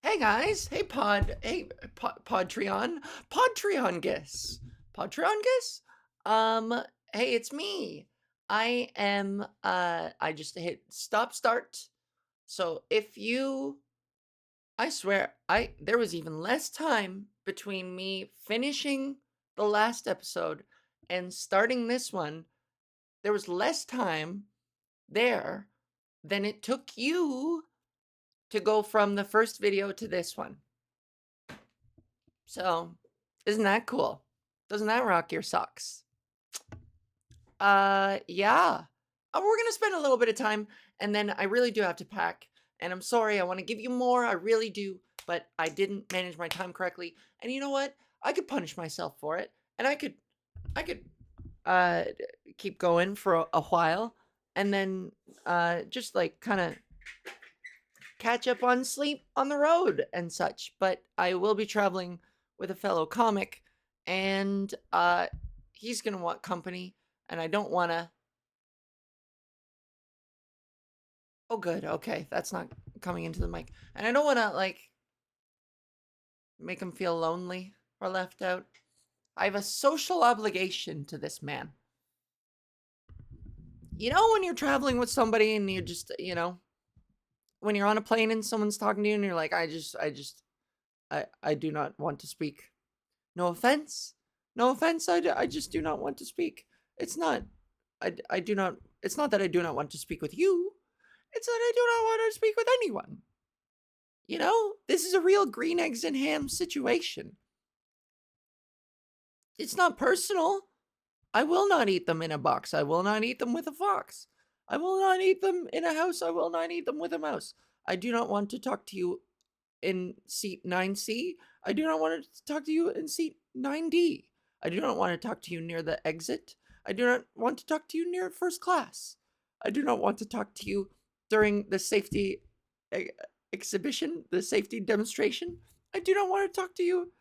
Hey guys, Podtreon, Podtreongis, Podtreongis. Hey, it's me. I just hit stop start. So I swear, there was even less time between me finishing the last episode and starting this one. There was less time there than it took you to go from the first video to this one. So, isn't that cool? Doesn't that rock your socks? Yeah. We're gonna spend a little bit of time, and then I really do have to pack. And I'm sorry, I want to give you more, I really do, but I didn't manage my time correctly. And you know what? I could punish myself for it, and I could uh keep going for a while, and then just like kind of catch up on sleep on the road and such. But I will be traveling with a fellow comic, and he's gonna want company, and I don't want to. Oh, good. Okay, that's not coming into the mic, and I don't want to like make him feel lonely or left out. I have a social obligation to this man. You know, when you're traveling with somebody and you're just, when you're on a plane and someone's talking to you and you're like, I do not want to speak. No offense. No offense. I just do not want to speak. It's not, I do not, it's not that I do not want to speak with you. It's that I do not want to speak with anyone. You know, this is a real green eggs and ham situation. It's not personal. I will not eat them in a box. I will not eat them with a fox. I will not eat them in a house. I will not eat them with a mouse. I do not want to talk to you in seat 9C. I do not want to talk to you in seat 9D. I do not want to talk to you near the exit. I do not want to talk to you near first class. I do not want to talk to you during the safety exhibition, the safety demonstration. I do not want to talk to you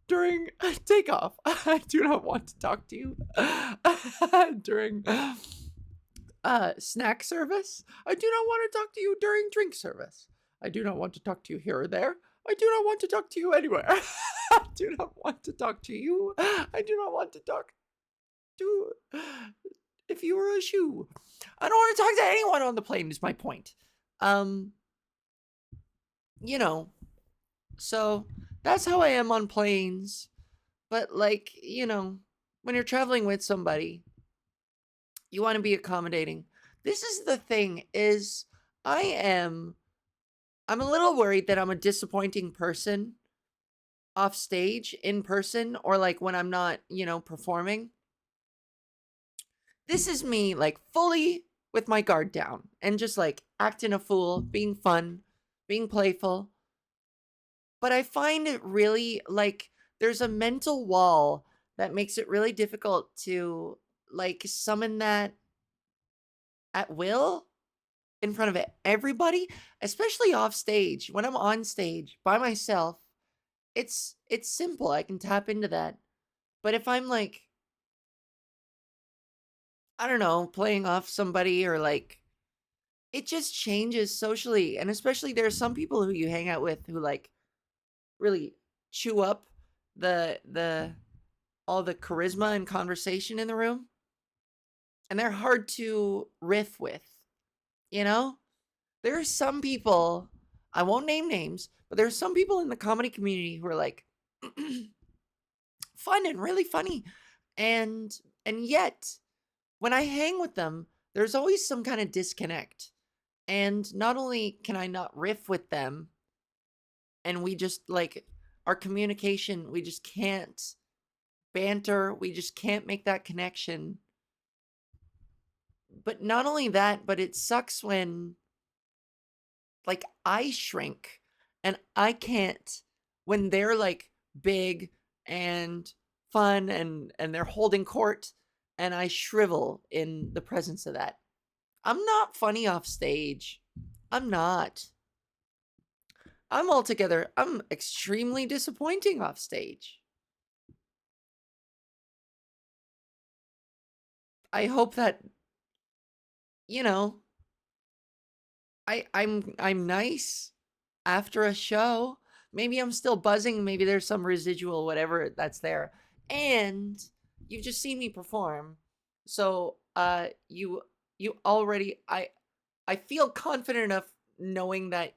during takeoff. I do not want to talk to you during snack service. I do not want to talk to you during drink service. I do not want to talk to you here or there. I do not want to talk to you anywhere. I do not want to talk to you. I do not want to talk to if you were a shoe. I don't want to talk to anyone on the plane is my point. Um you know, so that's how I am on planes. But like, when you're traveling with somebody, you want to be accommodating. This is the thing is I am I'm a little worried that I'm a disappointing person off stage in person or like when I'm not, performing. This is me like fully with my guard down and just like acting a fool, being fun, being playful. But I find it really like there's a mental wall that makes it really difficult to like summon that at will in front of everybody, especially off stage. When I'm on stage by myself, it's simple. I can tap into that. But if I'm like, I don't know, playing off somebody or like it just changes socially. And especially there are some people who you hang out with who like really chew up the all the charisma and conversation in the room. And they're hard to riff with, you know? There are some people, I won't name names, but there are some people in the comedy community who are like fun and really funny. And yet when I hang with them, there's always some kind of disconnect. And not only can I not riff with them, and we just like our communication, we just can't banter, we just can't make that connection. But not only that, but it sucks when like I shrink and I can't when they're like big and fun and they're holding court and I shrivel in the presence of that. I'm not funny off stage. I'm not. I'm extremely disappointing off stage. I hope that, you know, I'm nice after a show. maybe I'm still buzzing, maybe there's some residual whatever that's there. And you've just seen me perform. So you already I feel confident enough knowing that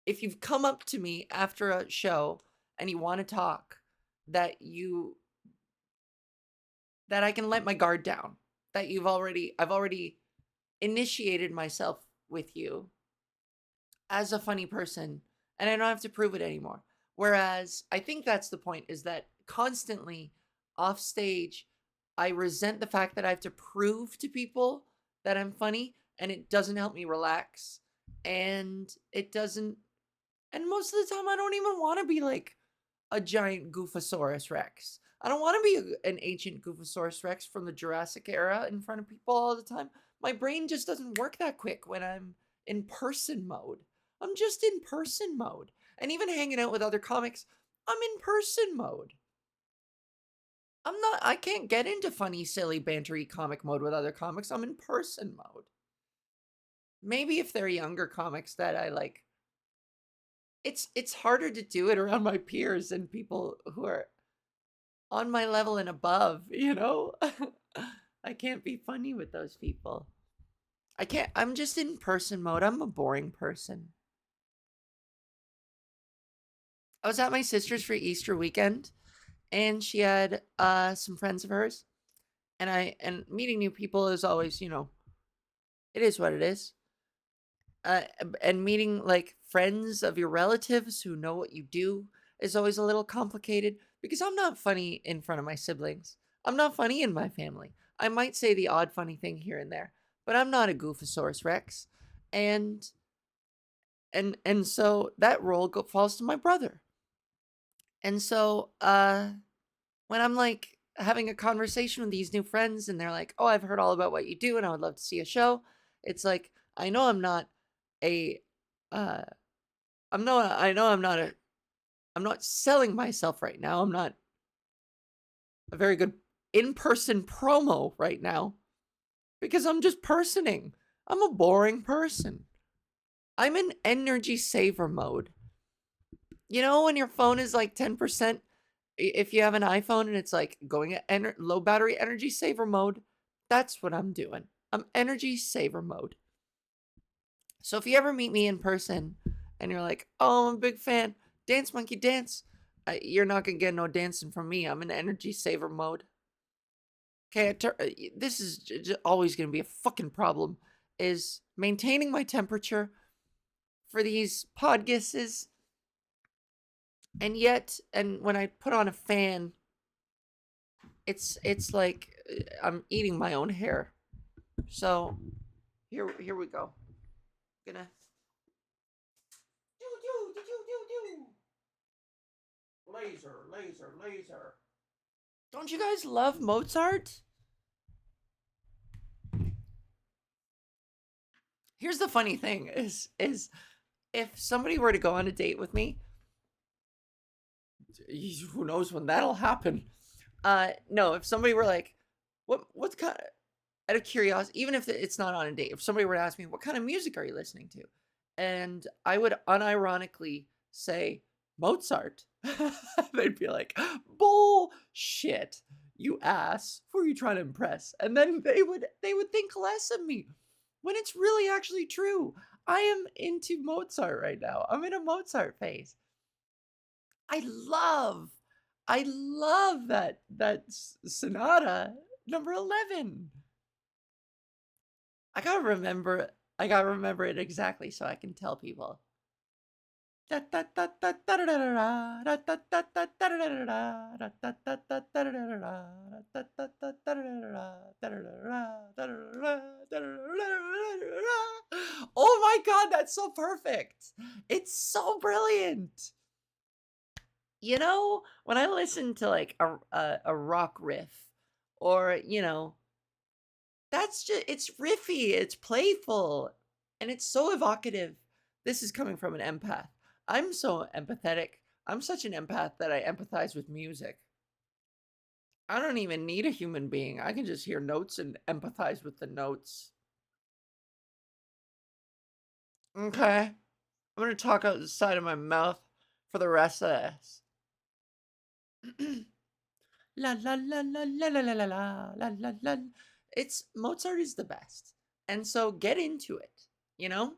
if you've come up to me after a show and you want to talk, that you that I can let my guard down. That I've already initiated myself with you as a funny person, and I don't have to prove it anymore. Whereas I think that's the point, is that constantly off stage, I resent the fact that I have to prove to people that I'm funny, and it doesn't help me relax. And it doesn't, and most of the time, I don't even want to be like a giant Goofosaurus Rex. I don't want to be an ancient Goofosaurus Rex from the Jurassic era in front of people all the time. My brain just doesn't work that quick when I'm in person mode. I'm just in person mode. And even hanging out with other comics, I'm in person mode. I can't get into funny, silly, bantery comic mode with other comics. I'm in person mode. Maybe if they're younger comics that I like, it's harder to do it around my peers and people who are on my level and above, you know? I can't be funny with those people. I can't, I'm just in person mode. I'm a boring person. I was at my sister's for Easter weekend, and she had some friends of hers, and meeting new people is always, it is what it is. Uh, and meeting like friends of your relatives who know what you do is always a little complicated, because I'm not funny in front of my siblings. I'm not funny in my family. I might say the odd funny thing here and there, but I'm not a Goofosaurus Rex. And so that role falls to my brother. And so when I'm like having a conversation with these new friends and they're like, "Oh, I've heard all about what you do and I would love to see a show." It's like, I know I'm not a uh I'm not selling myself right now. I'm not a very good in-person promo right now, because I'm just personing. I'm a boring person. I'm in energy saver mode. You know, when your phone is like 10%, if you have an iPhone and it's like going at low battery energy saver mode, that's what I'm doing. I'm energy saver mode. So if you ever meet me in person and you're like, "Oh, I'm a big fan, Dance Monkey Dance," you're not gonna get no dancing from me. I'm in energy saver mode. Okay, this is always gonna be a fucking problem, is maintaining my temperature for these podgises. And yet, and when I put on a fan, it's like I'm eating my own hair. So here we go. Gonna laser. Don't you guys love Mozart? Here's the funny thing is if somebody were to go on a date with me, who knows when that'll happen. No, if somebody were like, what's kind of, out of curiosity, even if it's not on a date, if somebody were to ask me, "What kind of music are you listening to?" And I would unironically say Mozart, they'd be like, "Bullshit, you ass. Who are you trying to impress?" And then they would think less of me, when it's really actually true. I am into Mozart right now. I'm in a Mozart phase. I love, I love that sonata number 11. I gotta remember I gotta remember it exactly so I can tell people. Oh my god, that's so perfect. It's so brilliant. You know, when I listen to like a rock riff, or that's just, it's riffy, it's playful, and it's so evocative. This is coming from an empath. I'm so empathetic. I'm such an empath that I empathize with music. I don't even need a human being. I can just hear notes and empathize with the notes. Okay. I'm going to talk out the side of my mouth for the rest of this. La la la la la la la la la la la la. It's Mozart is the best. And so get into it, you know?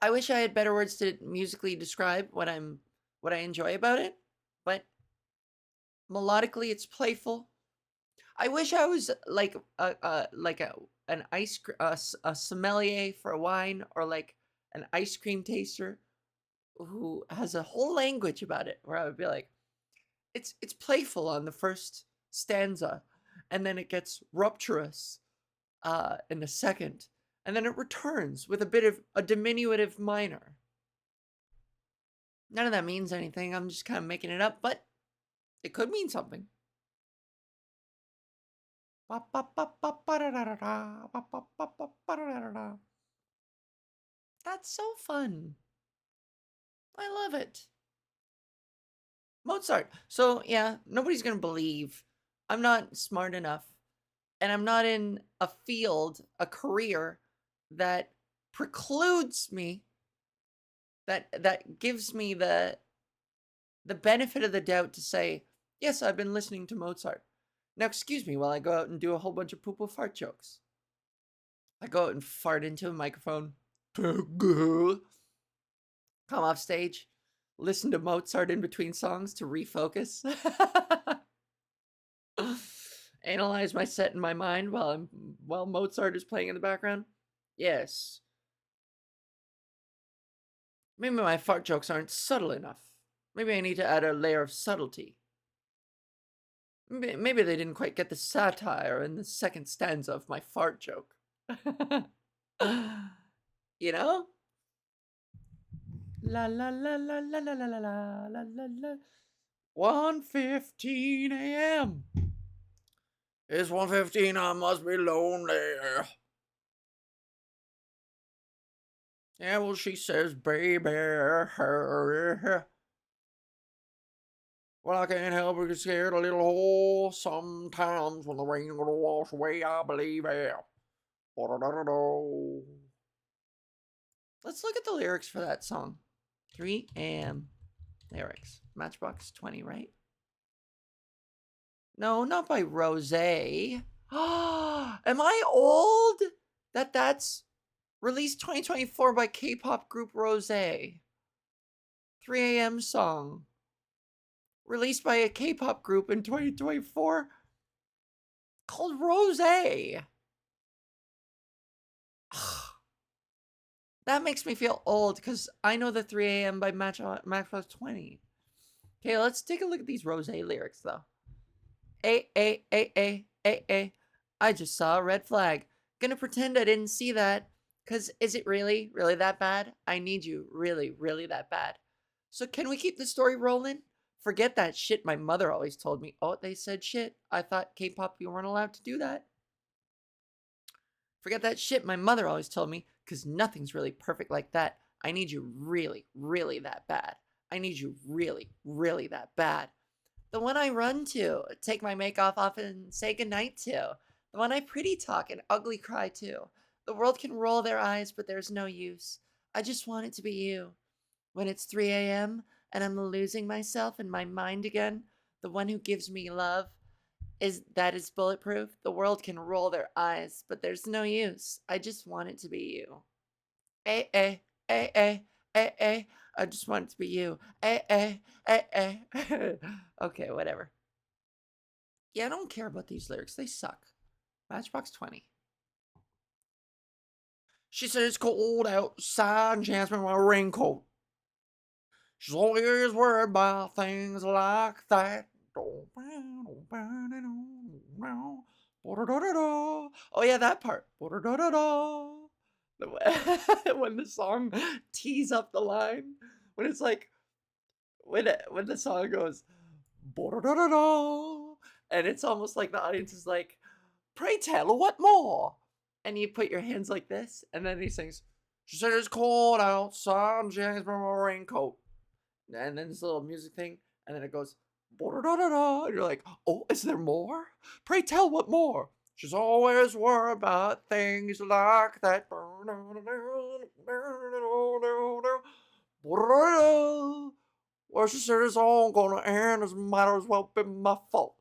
I wish I had better words to musically describe what I enjoy about it, but melodically it's playful. I wish I was like an a sommelier for a wine, or like an ice cream taster who has a whole language about it, where I would be like, it's playful on the first stanza, and then it gets rupturous in the second, and then it returns with a bit of a diminutive minor. None of that means anything. I'm just kind of making it up, but it could mean something. That's so fun. I love it. Mozart. So, yeah, nobody's going to believe I'm not smart enough, and I'm not in a field, a career that precludes me, that gives me the benefit of the doubt to say, yes, I've been listening to Mozart. Now, excuse me while I go out and do a whole bunch of poo-poo fart jokes. I go out and fart into a microphone. Come off stage. Listen to Mozart in between songs to refocus. Analyze my set in my mind while Mozart is playing in the background. Yes. Maybe my fart jokes aren't subtle enough. Maybe I need to add a layer of subtlety. Maybe they didn't quite get the satire in the second stanza of my fart joke. You know? La la la la la la la la la la la. 1:15 a.m. It's 1:15, I must be lonely. Yeah, well, she says, baby. Well, I can't help but get scared a little hole sometimes when the rain gonna wash away, I believe it. Let's look at the lyrics for that song. 3 a.m. lyrics. Matchbox 20, right? No, not by Rose. Am I old? That's released 2024 by K-pop group Rose. 3 a.m. song. Released by a K-pop group in 2024 called Rose. That makes me feel old because I know the 3 a.m. by Matchbox 20. Okay, let's take a look at these Rose lyrics though. I just saw a red flag. Gonna pretend I didn't see that. Cause is it really, really that bad? I need you really, really that bad. So can we keep the story rolling? Forget that shit my mother always told me. Oh, they said shit. I thought K-pop, you weren't allowed to do that. Forget that shit my mother always told me, cause nothing's really perfect like that. I need you really, really that bad. I need you really, really that bad. The one I run to, take my makeup off and say goodnight to. The one I pretty talk and ugly cry to. The world can roll their eyes, but there's no use. I just want it to be you. When it's 3 a.m. and I'm losing myself in my mind again, the one who gives me love is bulletproof. The world can roll their eyes, but there's no use. I just want it to be you. Eh, eh, eh, eh, eh, eh. I just want it to be you. Eh, eh, eh, eh. Okay, whatever. Yeah, I don't care about these lyrics. They suck. Matchbox 20. She said it's cold outside and she asked me my raincoat. She's always worried about things like that. Oh yeah, that part. When the song tees up the line, when it's like when the song goes and it's almost like the audience is like, pray tell, what more? And you put your hands like this, and then he sings, she said it's cold outside and she hangs me my raincoat. And then this little music thing, and then it goes, and you're like, oh, is there more? Pray tell, what more? She's always worried about things like that. Well, she said it's all gonna end. It might as well be my fault.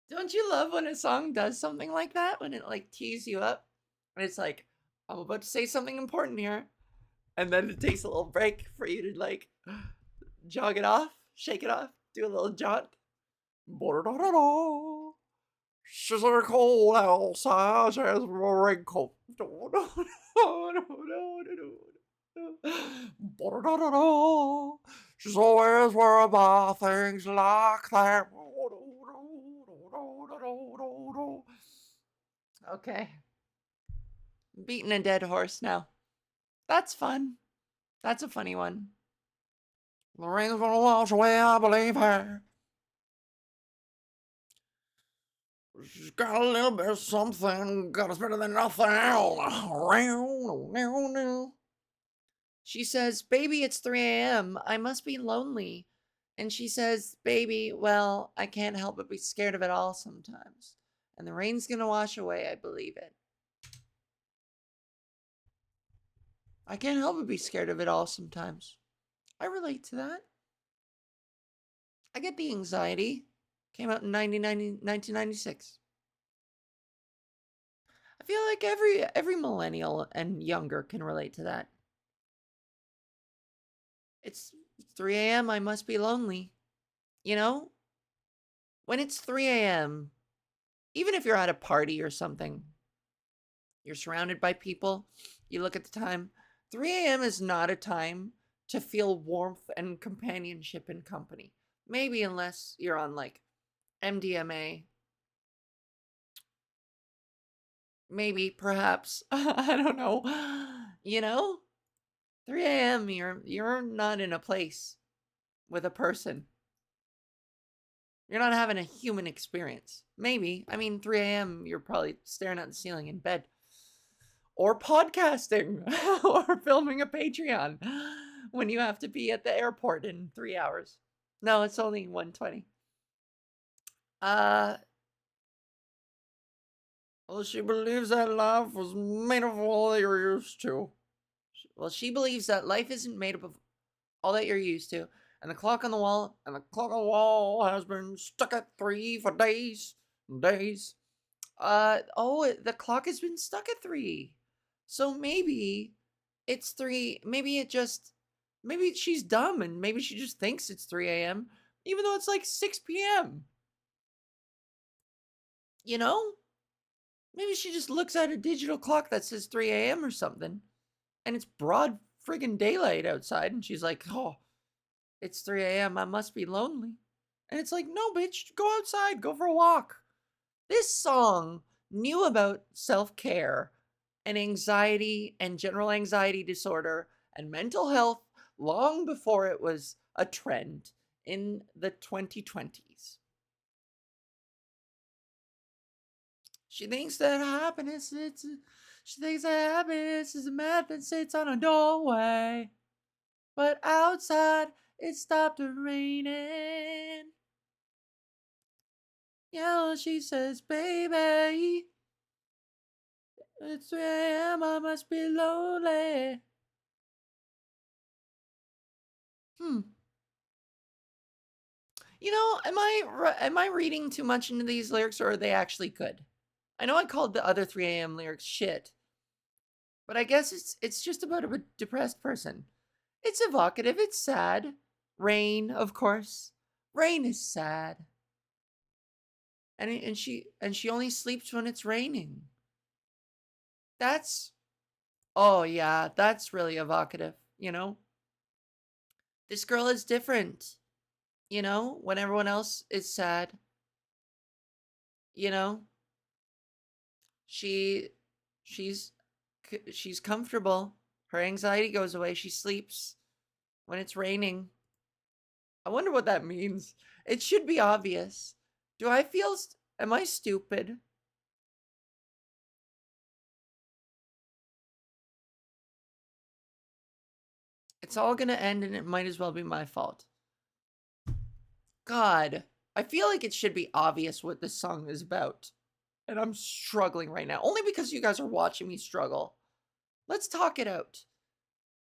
Don't you love when a song does something like that? When it like tees you up? And it's like, I'm about to say something important here. And then it takes a little break for you to like jog it off, shake it off, do a little jaunt. She's a cold outside, she's a raincoat. She's always worried about things like that. Okay. Beating a dead horse now. That's fun. That's a funny one. The rain's gonna wash away, I believe her. She's got a little bit of something, got us better than nothing. She says, baby, it's 3 a.m. I must be lonely. And she says, baby, well, I can't help but be scared of it all sometimes. And the rain's gonna wash away, I believe it. I can't help but be scared of it all sometimes. I relate to that. I get the anxiety. Came out in 1996. I feel like every millennial and younger can relate to that. It's 3 a.m. I must be lonely. You know? When it's 3 a.m., even if you're at a party or something, you're surrounded by people, you look at the time, 3 a.m. is not a time to feel warmth and companionship and company. Maybe unless you're on like MDMA. Maybe, perhaps. I don't know. You know? 3 a.m. you're not in a place with a person. You're not having a human experience. Maybe. I mean, 3 a.m. you're probably staring at the ceiling in bed. Or podcasting. Or filming a Patreon. When you have to be at the airport in 3 hours. No, it's only 1:20. Well, she believes that life was made of all that you're used to. Well, she believes that life isn't made up of all that you're used to. And the clock on the wall has been stuck at 3 for days. Days. The clock has been stuck at 3. So maybe it's 3. Maybe she's dumb and maybe she just thinks it's 3 a.m. even though it's like 6 p.m. You know? Maybe she just looks at a digital clock that says 3 a.m. or something. And it's broad friggin' daylight outside. And she's like, oh, it's 3 a.m. I must be lonely. And it's like, no, bitch, go outside, go for a walk. This song knew about self-care and anxiety and general anxiety disorder and mental health long before it was a trend in the 2020s. She thinks that happiness is a mat that sits on a doorway. But outside, it stopped raining. Yeah, she says, baby, it's 3 a.m. I must be lonely. You know, am I reading too much into these lyrics, or are they actually good? I know I called the other 3 a.m. lyrics shit, but I guess it's just about a depressed person. It's evocative. It's sad. Rain, of course. Rain is sad. And she only sleeps when it's raining. Oh yeah, that's really evocative, you know? This girl is different, you know, when everyone else is sad. You know? She she's she's comfortable. Her anxiety goes away. She sleeps when it's raining. I wonder what that means. It should be obvious. Am I stupid? It's all gonna end and it might as well be my fault. God. I feel like it should be obvious what this song is about. And I'm struggling right now. Only because you guys are watching me struggle. Let's talk it out.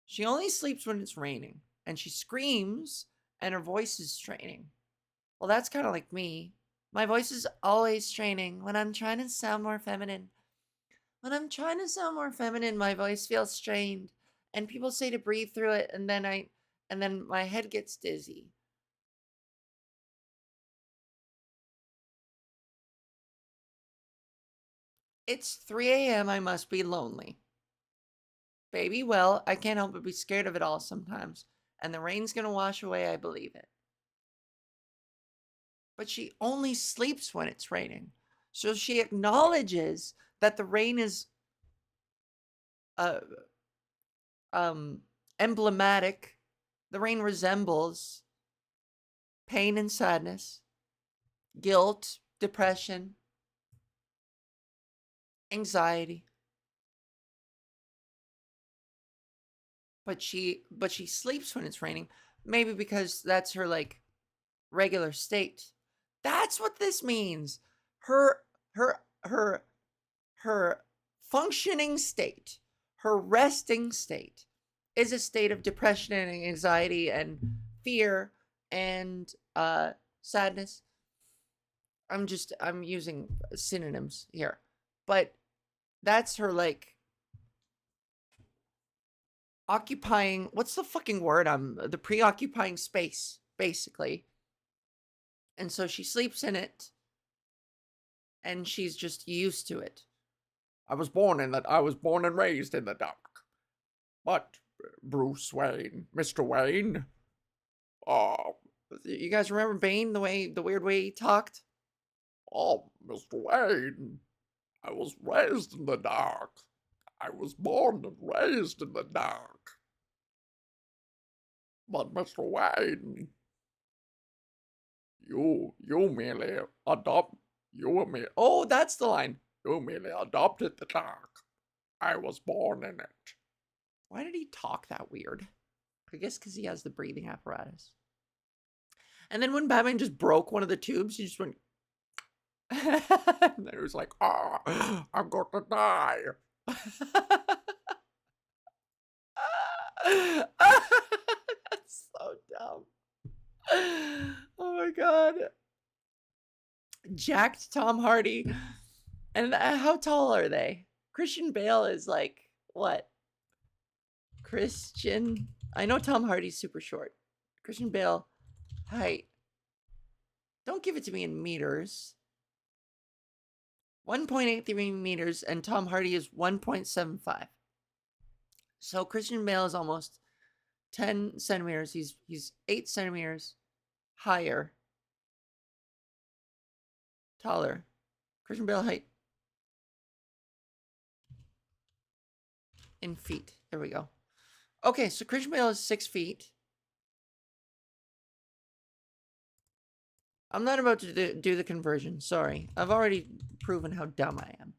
She only sleeps when it's raining. And she screams and her voice is straining. Well, that's kind of like me. My voice is always straining when I'm trying to sound more feminine. When I'm trying to sound more feminine, my voice feels strained. And people say to breathe through it, and then my head gets dizzy. It's 3 a.m. I must be lonely. Baby, well, I can't help but be scared of it all sometimes. And the rain's gonna wash away, I believe it. But she only sleeps when it's raining. So she acknowledges that the rain is uh, emblematic. The rain resembles pain and sadness, guilt, depression, anxiety. But she sleeps when it's raining, maybe because that's her like regular state. That's what this means. Her her her her functioning state, her resting state is a state of depression and anxiety and fear and sadness. I'm using synonyms here. But that's her like occupying, what's the fucking word? The preoccupying space, basically. And so she sleeps in it and she's just used to it. I was born and raised in the dark. But Bruce Wayne, Mr. Wayne, oh, you guys remember Bane, the weird way he talked? Oh, Mr. Wayne, I was raised in the dark. I was born and raised in the dark. But Mr. Wayne, you merely oh, that's the line. You merely adopted the dark. I was born in it. Why did he talk that weird? I guess because he has the breathing apparatus. And then when Batman just broke one of the tubes, he just went. And then it was like, oh, I'm going to die. That's so dumb. Oh my god. Jacked Tom Hardy. And how tall are they? Christian Bale is like, what? I know Tom Hardy's super short. Christian Bale, height. Don't give it to me in meters. 1.83 meters, and Tom Hardy is 1.75. So Christian Bale is almost 10 centimeters. He's 8 centimeters higher. Taller. Christian Bale height. In feet. There we go. Okay, so Christian Bale is 6 feet. I'm not about to do the conversion. Sorry. I've already proven how dumb I am.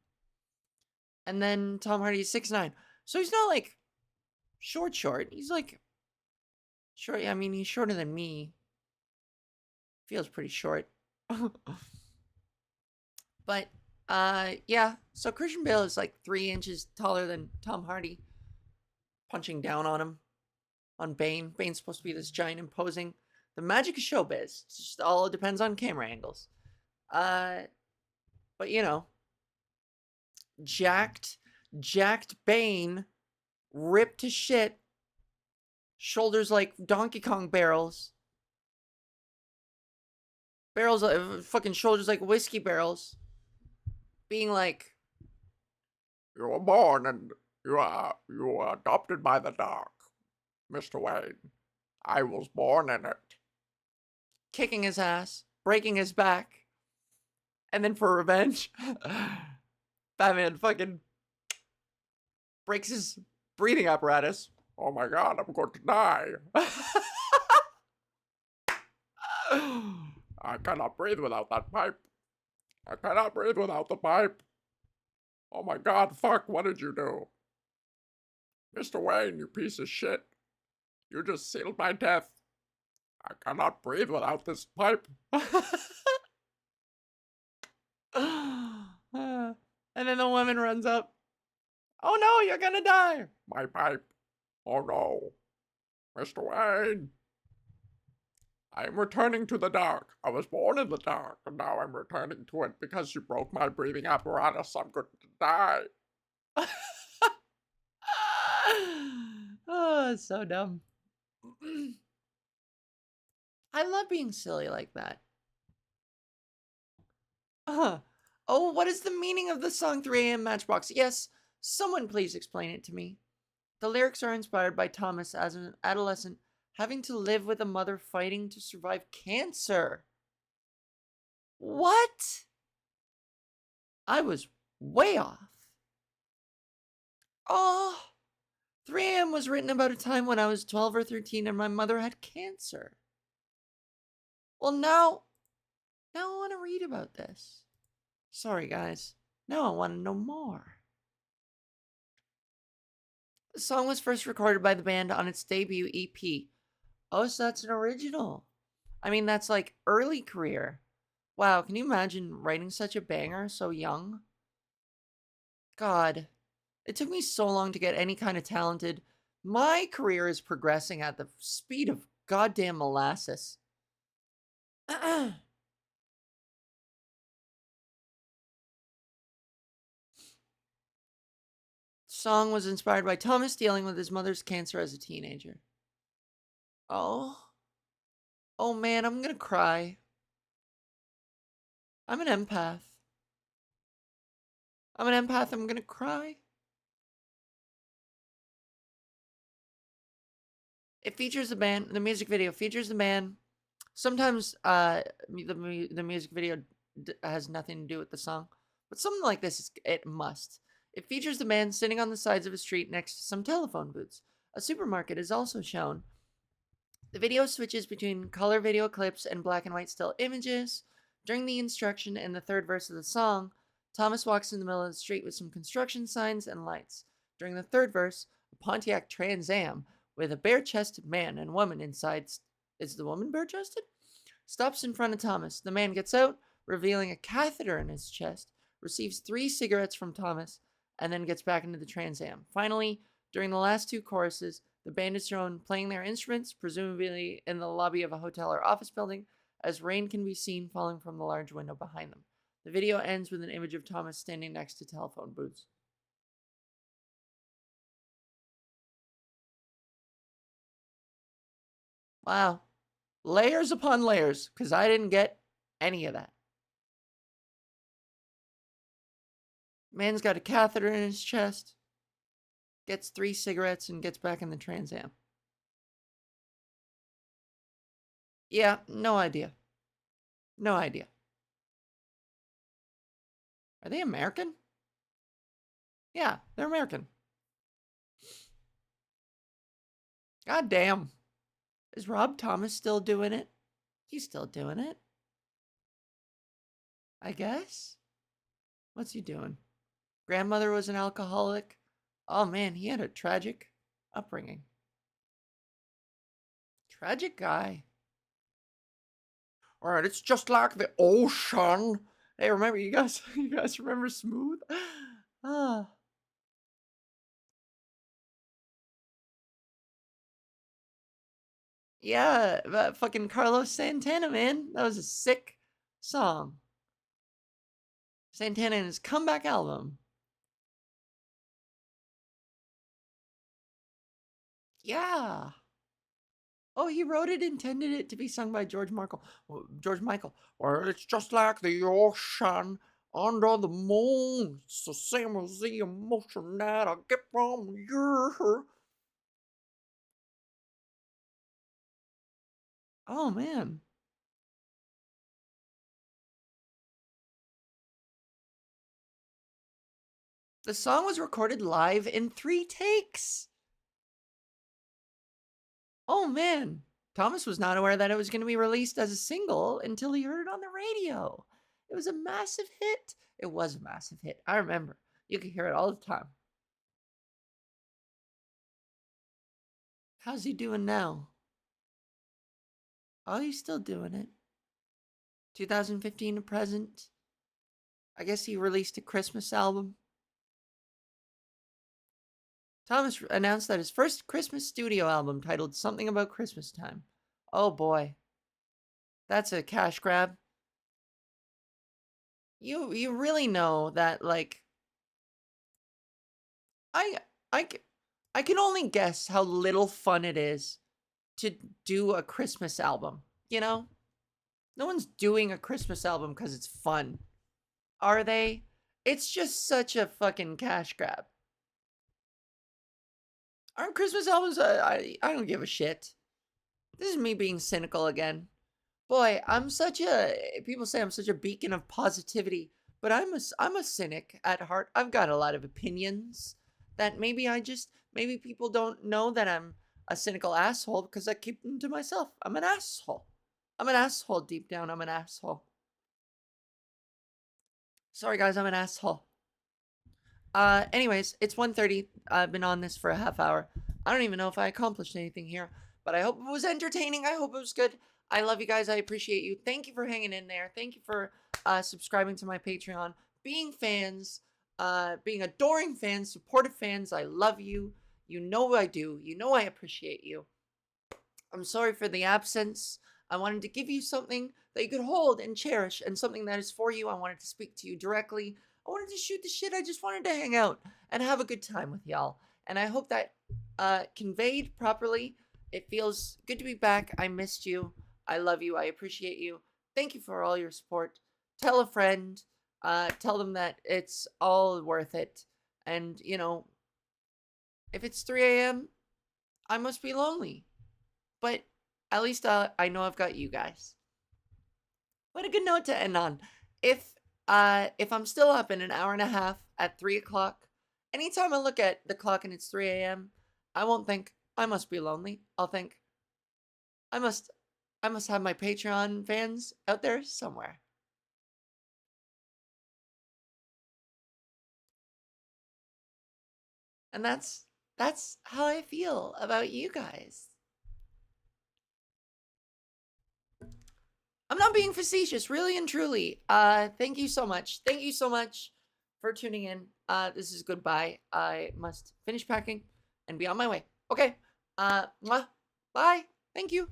And then Tom Hardy is 6'9". So he's not like short. He's like short. I mean, he's shorter than me. Feels pretty short. But yeah. So Christian Bale is like 3 inches taller than Tom Hardy. Punching down on him. On Bane. Bane's supposed to be this giant imposing. The magic of showbiz. It's just all depends on camera angles. But you know, jacked Bane, ripped to shit, shoulders like Donkey Kong barrels, fucking shoulders like whiskey barrels, being like, you were born and you were adopted by the dark, Mr. Wayne. I was born in it. Kicking his ass, breaking his back, and then for revenge, Batman fucking breaks his breathing apparatus. Oh my god, I'm going to die. I cannot breathe without that pipe. I cannot breathe without the pipe. Oh my god, fuck, what did you do? Mr. Wayne, you piece of shit. You just sealed my death. I cannot breathe without this pipe. And then the woman runs up. Oh no, you're gonna die. My pipe. Oh no. Mr. Wayne. I am returning to the dark. I was born in the dark, and now I'm returning to it because you broke my breathing apparatus. I'm going to die. Oh, it's so dumb. I love being silly like that. Oh, what is the meaning of the song 3 a.m. Matchbox? Yes, someone please explain it to me. The lyrics are inspired by Thomas as an adolescent having to live with a mother fighting to survive cancer. What? I was way off. Oh, 3 a.m. was written about a time when I was 12 or 13 and my mother had cancer. Well, now I want to read about this. Sorry, guys. Now I want to know more. The song was first recorded by the band on its debut EP. Oh, so that's an original. I mean, that's like early career. Wow, can you imagine writing such a banger so young? God, it took me so long to get any kind of talented. My career is progressing at the speed of goddamn molasses. Song was inspired by Thomas dealing with his mother's cancer as a teenager. Oh. Oh man, I'm gonna cry. I'm an empath. I'm gonna cry. It features the band. The music video features the band. Sometimes the music video has nothing to do with the song, but something like this it must. It features the man sitting on the sides of a street next to some telephone booths. A supermarket is also shown. The video switches between color video clips and black and white still images. During the instruction in the third verse of the song, Thomas walks in the middle of the street with some construction signs and lights. During the third verse, a Pontiac Trans Am with a bare-chested man and woman inside. Is the woman bare-chested? Stops in front of Thomas. The man gets out, revealing a catheter in his chest, receives 3 cigarettes from Thomas, and then gets back into the Trans Am. Finally, during the last 2 choruses, the band is shown playing their instruments, presumably in the lobby of a hotel or office building, as rain can be seen falling from the large window behind them. The video ends with an image of Thomas standing next to telephone booths. Wow. Layers upon layers, because I didn't get any of that. Man's got a catheter in his chest, gets 3 cigarettes, and gets back in the Trans Am. Yeah, no idea. No idea. Are they American? Yeah, they're American. God damn. Is Rob Thomas still doing it? He's still doing it. I guess. What's he doing? Grandmother was an alcoholic. Oh man, he had a tragic upbringing. Tragic guy. All right, it's just like the ocean. Hey, remember you guys? You guys remember Smooth? Ah. Yeah, that fucking Carlos Santana, man. That was a sick song. Santana and his comeback album. Yeah. Oh, he wrote it, intended it to be sung by George Michael. Well, it's just like the ocean under the moon. It's the same as the emotion that I get from you. Oh, man. The song was recorded live in 3 takes. Oh, man. Thomas was not aware that it was going to be released as a single until he heard it on the radio. It was a massive hit. It was a massive hit. I remember. You could hear it all the time. How's he doing now? Oh, he's still doing it. 2015 to present. I guess he released a Christmas album. Thomas announced that his first Christmas studio album, titled Something About Christmas Time. Oh boy. That's a cash grab. You really know that, like, I I I can only guess how little fun it is to do a Christmas album, you know? No one's doing a Christmas album cuz it's fun. Are they? It's just such a fucking cash grab. Aren't Christmas albums I don't give a shit. This is me being cynical again. Boy, I'm such a people say I'm such a beacon of positivity, but I'm a cynic at heart. I've got a lot of opinions that maybe people don't know that I'm a cynical asshole because I keep them to myself. I'm an asshole. I'm an asshole deep down. I'm an asshole. Sorry guys, I'm an asshole. Anyways, it's 1:30. I've been on this for a half hour. I don't even know if I accomplished anything here, but I hope it was entertaining. I hope it was good. I love you guys. I appreciate you. Thank you for hanging in there. Thank you for subscribing to my Patreon, being fans, being adoring fans, supportive fans. I love you. You know I do. You know I appreciate you. I'm sorry for the absence. I wanted to give you something that you could hold and cherish, and something that is for you. I wanted to speak to you directly. I wanted to shoot the shit. I just wanted to hang out and have a good time with y'all. And I hope that conveyed properly. It feels good to be back. I missed you. I love you. I appreciate you. Thank you for all your support. Tell a friend. Tell them that it's all worth it. And, you know, if it's 3 a.m., I must be lonely. But at least I know I've got you guys. What a good note to end on. If I'm still up in an hour and a half at 3 o'clock, anytime I look at the clock and it's 3 a.m., I won't think I must be lonely. I'll think I must have my Patreon fans out there somewhere. And that's how I feel about you guys. I'm not being facetious, really and truly. Thank you so much. Thank you so much for tuning in. This is goodbye. I must finish packing and be on my way. Okay. Mwah. Bye. Thank you.